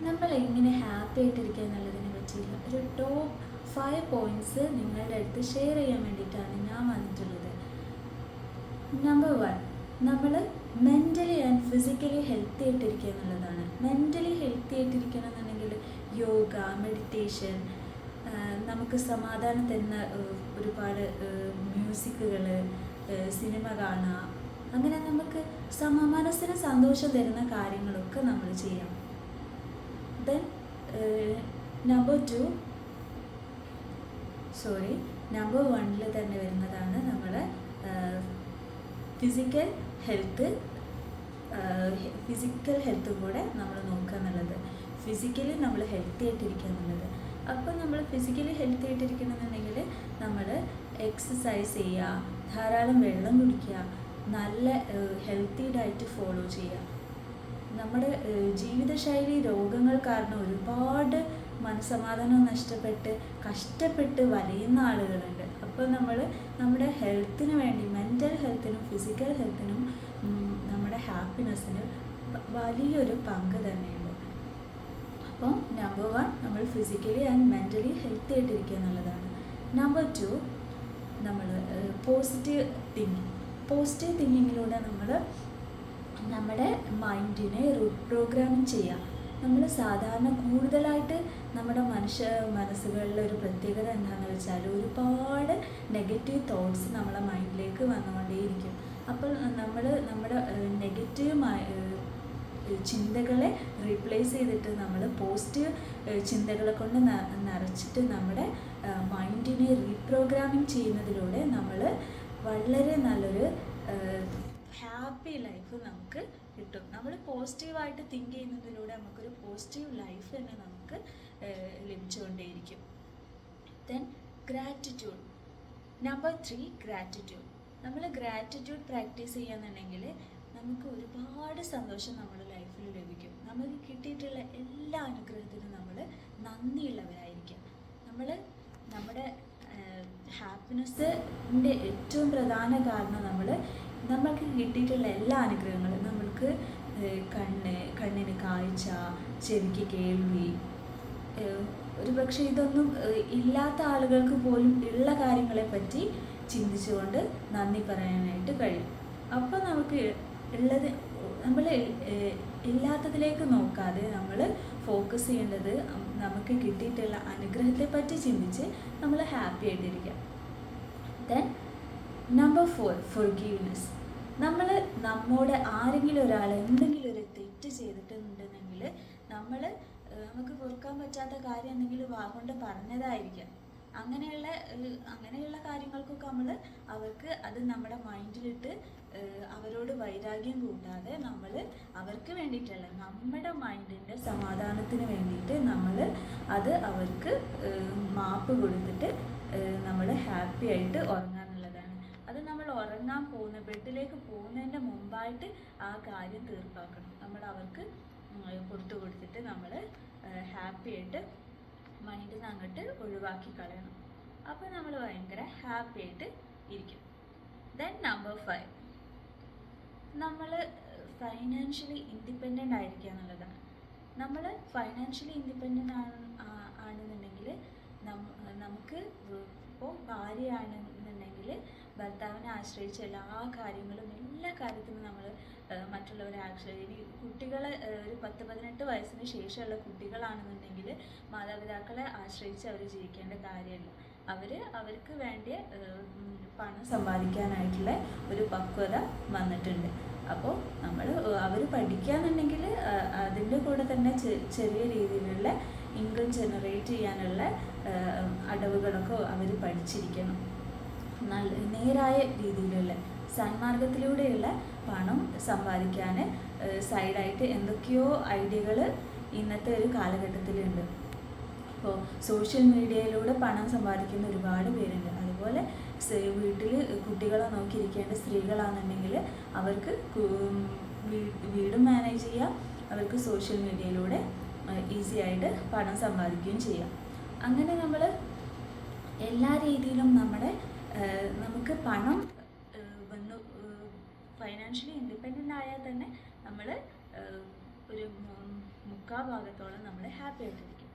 നമ്മൾ എങ്ങനെ ഹാപ്പി ആയിട്ടിരിക്കുക എന്നുള്ളതിനെ പറ്റിയുള്ള ഒരു ടോപ്പ് 5 പോയിന്റ്സ് നിങ്ങളുടെ അടുത്ത് ഷെയർ ചെയ്യാൻ വേണ്ടിയിട്ടാണ് ഞാൻ വന്നിട്ടുള്ളത്. നമ്പർ 1, നമ്മൾ മെൻ്റലി ആൻഡ് ഫിസിക്കലി ഹെൽത്തി ആയിട്ടിരിക്കുക എന്നുള്ളതാണ്. മെൻ്റലി ഹെൽത്തി ആയിട്ടിരിക്കണം എന്നുണ്ടെങ്കിൽ യോഗ, മെഡിറ്റേഷൻ, നമുക്ക് സമാധാനം തരുന്ന ഒരുപാട് മ്യൂസിക്കുകൾ, സിനിമ കാണുക, അങ്ങനെ നമുക്ക് മനസ്സിന് സന്തോഷം തരുന്ന കാര്യങ്ങളൊക്കെ നമ്മൾ ചെയ്യാം. ദെൻ നമ്പർ 1 തന്നെ വരുന്നതാണ് നമ്മളെ ഫിസിക്കൽ ഹെൽത്തും കൂടെ നമ്മൾ നോക്കുക എന്നുള്ളത്. ഫിസിക്കലി നമ്മൾ ഹെൽത്തി ആയിട്ടിരിക്കുക എന്നുള്ളത്. അപ്പോൾ നമ്മൾ ഫിസിക്കലി ഹെൽത്തി ആയിട്ടിരിക്കണമെന്നുണ്ടെങ്കിൽ നമ്മൾ എക്സസൈസ് ചെയ്യുക, ധാരാളം വെള്ളം കുടിക്കുക, നല്ല ഹെൽത്തി ഡയറ്റ് ഫോളോ ചെയ്യുക. നമ്മുടെ ജീവിതശൈലി രോഗങ്ങൾ കാരണം ഒരുപാട് മനസ്സമാധാനം നഷ്ടപ്പെട്ട് കഷ്ടപ്പെട്ട് വലയുന്ന ആളുകളുണ്ട്. അപ്പോൾ നമ്മൾ നമ്മുടെ ഹെൽത്തിന് വേണ്ടി, മെൻ്റൽ ഹെൽത്തിനും ഫിസിക്കൽ ഹെൽത്തിനും നമ്മുടെ ഹാപ്പിനെസ്സിന് വലിയൊരു പങ്ക് തന്നെയുണ്ട്. അപ്പോൾ നമ്പർ 1, നമ്മൾ ഫിസിക്കലി ആൻഡ് മെൻ്റലി ഹെൽത്തി ആയിട്ടിരിക്കുക എന്നുള്ളതാണ്. നമ്പർ 2, നമ്മൾ പോസിറ്റീവ് തിങ്കിങ്ങിലൂടെ നമ്മൾ നമ്മുടെ മൈൻഡിനെ റീപ്രോഗ്രാമിങ് ചെയ്യാം. നമ്മൾ സാധാരണ കൂടുതലായിട്ട് നമ്മുടെ മനസ്സുകളിലെ ഒരു പ്രത്യേകത എന്താണെന്ന് വെച്ചാൽ ഒരുപാട് നെഗറ്റീവ് തോട്ട്സ് നമ്മളെ മൈൻഡിലേക്ക് വന്നുകൊണ്ടേയിരിക്കും. അപ്പോൾ നമ്മൾ നമ്മുടെ നെഗറ്റീവ് ചിന്തകളെ റീപ്ലേസ് ചെയ്തിട്ട് നമ്മൾ പോസിറ്റീവ് ചിന്തകളെ കൊണ്ട് നിറച്ചിട്ട് നമ്മുടെ മൈൻഡിനെ റീപ്രോഗ്രാമിങ് ചെയ്യുന്നതിലൂടെ നമ്മൾ വളരെ നല്ലൊരു ഹാപ്പി ലൈഫ് നമുക്ക് കിട്ടും. നമ്മൾ പോസിറ്റീവായിട്ട് തിങ്ക് ചെയ്യുന്നതിലൂടെ നമുക്കൊരു പോസിറ്റീവ് ലൈഫ് തന്നെ നമുക്ക് ലഭിച്ചുകൊണ്ടേയിരിക്കും. Then gratitude. Number 3, gratitude. നമ്മൾ ഗ്രാറ്റിറ്റ്യൂഡ് പ്രാക്ടീസ് ചെയ്യാന്നുണ്ടെങ്കിൽ നമുക്ക് ഒരുപാട് സന്തോഷം നമ്മുടെ ലൈഫിൽ ലഭിക്കും. നമുക്ക് കിട്ടിയിട്ടുള്ള എല്ലാ അനുഗ്രഹത്തിനും നമ്മൾ നന്ദിയുള്ളവരായിരിക്കും. നമ്മൾ നമ്മുടെ ഹാപ്പിനെസ്സിൻ്റെ ഏറ്റവും പ്രധാന കാരണം നമ്മൾക്ക് കിട്ടിയിട്ടുള്ള എല്ലാ അനുഗ്രഹങ്ങളും, നമ്മൾക്ക് കണ്ണിന് കാഴ്ച, ചെവിക്ക് കേൾവി, ഒരു പക്ഷേ ഇതൊന്നും ഇല്ലാത്ത ആളുകൾക്ക് പോലും ഉള്ള കാര്യങ്ങളെ പറ്റി ചിന്തിച്ചുകൊണ്ട് നന്ദി പറയാനായിട്ട് കഴിയും. അപ്പോൾ നമുക്ക് ഉള്ളത്, നമ്മൾ ഇല്ലാത്തതിലേക്ക് നോക്കാതെ നമ്മൾ ഫോക്കസ് ചെയ്യേണ്ടത് നമുക്ക് കിട്ടിയിട്ടുള്ള അനുഗ്രഹത്തെ പറ്റി ചിന്തിച്ച് നമ്മൾ ഹാപ്പി ആയിട്ടിരിക്കുക. Then number 4, forgiveness. നമ്മൾ നമ്മോട് ആരെങ്കിലും ഒരാൾ എന്തെങ്കിലും ഒരു തെറ്റ് ചെയ്തിട്ടുണ്ടെങ്കിൽ നമുക്ക് പൊറുക്കാൻ പറ്റാത്ത കാര്യം എന്തെങ്കിലും വാഗൊണ്ട് പറഞ്ഞതായിരിക്കാം. അങ്ങനെയുള്ള കാര്യങ്ങൾക്കൊക്കെ അവർക്ക് അത് നമ്മുടെ മൈൻഡിലിട്ട് അവരോട് വൈരാഗ്യം കൂട്ടാതെ നമ്മൾ അവർക്ക് വേണ്ടിയിട്ടുള്ള നമ്മുടെ മൈൻഡിൻ്റെ സമാധാനത്തിന് വേണ്ടിയിട്ട് അത് അവർക്ക് മാപ്പ് കൊടുത്തിട്ട് നമ്മൾ ഹാപ്പി ആയിട്ട് ഉറങ്ങാന്നുള്ളതാണ്. അത് നമ്മൾ ഉറങ്ങാൻ ബെഡിലേക്ക് പോകുന്നതിൻ്റെ മുമ്പായിട്ട് ആ കാര്യം തീർപ്പാക്കണം. നമ്മൾ അവർക്ക് പുറത്തു കൊടുത്തിട്ട് നമ്മൾ ഹാപ്പി ആയിട്ട് മൈൻഡിൽ നിന്ന് അങ്ങോട്ട് ഒഴിവാക്കി കളയണം. അപ്പോൾ നമ്മൾ ഭയങ്കര ഹാപ്പി ആയിട്ട് ഇരിക്കും. ദെൻ നമ്പർ 5, നമ്മൾ ഫൈനാൻഷ്യലി ഇൻഡിപെൻഡൻ്റ് ആയിരിക്കുക എന്നുള്ളതാണ്. നമ്മൾ ഫൈനാൻഷ്യലി ഇൻഡിപെൻഡൻ്റ് ആണെന്നുണ്ടെങ്കിൽ നമുക്ക് ഇപ്പോൾ ഭാര്യയാണെന്നുണ്ടെങ്കിൽ ഭർത്താവിനെ ആശ്രയിച്ച് എല്ലാ കാര്യത്തിനും നമ്മൾ മറ്റുള്ളവരെ ഇനി കുട്ടികളെ ഒരു 10-18 വയസ്സിന് ശേഷമുള്ള കുട്ടികളാണെന്നുണ്ടെങ്കിൽ മാതാപിതാക്കളെ ആശ്രയിച്ച് അവർ ജീവിക്കേണ്ട കാര്യമില്ല. അവർക്ക് വേണ്ടിയ പണം സമ്പാദിക്കാനായിട്ടുള്ള ഒരു പക്വത വന്നിട്ടുണ്ട്. അപ്പോൾ അവർ പഠിക്കുകയെന്നുണ്ടെങ്കിൽ അതിൻ്റെ കൂടെ തന്നെ ചെറിയ രീതിയിലുള്ള ഇൻകം ജനറേറ്റ് ചെയ്യാനുള്ള അടവുകളൊക്കെ അവർ പഠിച്ചിരിക്കണം. നേരായ രീതിയിലുള്ള സന്മാർഗത്തിലൂടെയുള്ള പണം സമ്പാദിക്കാൻ സൈഡായിട്ട് എന്തൊക്കെയോ ഐഡിയകൾ ഇന്നത്തെ ഒരു കാലഘട്ടത്തിലുണ്ട്. അപ്പോൾ സോഷ്യൽ മീഡിയയിലൂടെ പണം സമ്പാദിക്കുന്ന ഒരുപാട് പേരുണ്ട്. അതുപോലെ വീട്ടിൽ കുട്ടികളെ നോക്കിയിരിക്കേണ്ട സ്ത്രീകളാണെന്നുണ്ടെങ്കിൽ അവർക്ക് വീടും മാനേജ് ചെയ്യാം, അവർക്ക് സോഷ്യൽ മീഡിയയിലൂടെ ഈസി ആയിട്ട് പണം സമ്പാദിക്കുകയും ചെയ്യാം. അങ്ങനെ നമ്മൾ എല്ലാ രീതിയിലും നമുക്ക് പണം ഫൈനാൻഷ്യലി ഇൻഡിപെൻഡൻ്റ് ആയാൽ തന്നെ നമ്മൾ ഒരു മുക്കാൽ ഭാഗത്തോളം നമ്മൾ ഹാപ്പി ആയിട്ടിരിക്കും.